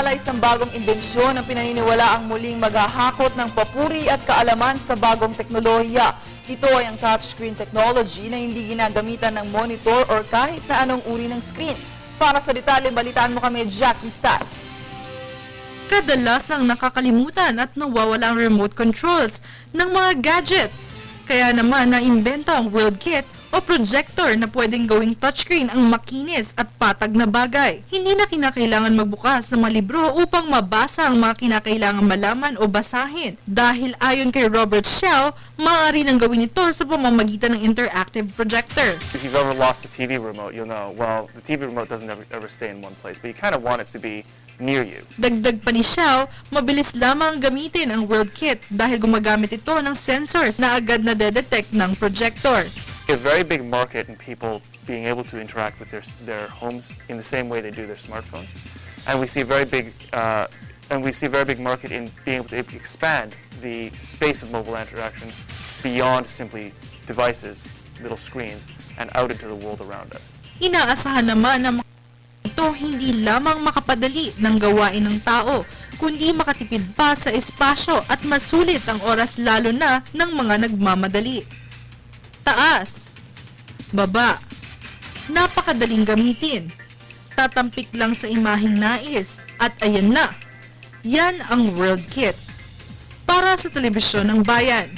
Pagpapasala isang bagong imbensyon ang pinaniniwala ang muling maghahakot ng papuri at kaalaman sa bagong teknolohiya. Ito ay ang touchscreen technology na hindi ginagamitan ng monitor or kahit na anong uri ng screen. Para sa detalye, balitaan mo kami, Jackie Sai. Kadalasang nakakalimutan at nawawala ang remote controls ng mga gadgets. Kaya naman naimbento ang WorldKit o projector na pwedeng gawing touchscreen ang makinis at patag na bagay. Hindi na kinakailangan magbukas ng mga libro upang mabasa ang mga kinakailangan malaman o basahin. Dahil ayon kay Robert Shell, maaari nang gawin ito sa pamamagitan ng interactive projector. If you've ever lost the TV remote, you'll know, well, the TV remote doesn't ever stay in one place, but you kind of want it to be near you. Dagdag pa ni Xiao, mabilis lamang gamitin ang WorldKit dahil gumagamit ito ng sensors na agad na detect ng projector. A very big market in people being able to interact with their homes in the same way they do their smartphones, and we see a very big market in being able to expand the space of mobile interaction beyond simply devices, little screens, and out into the world around us. Inaasahan naman na ito hindi lamang makapadali ng gawain ng tao, kundi makatipid pa sa espasyo at masulit ang oras lalo na ng mga nagmamadali. Taas, baba, napakadaling gamitin. Tatampik lang sa imaheng nais at ayan na. Yan ang WorldKit. Para sa Telebisyon ng Bayan,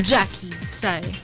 Jackie Sai.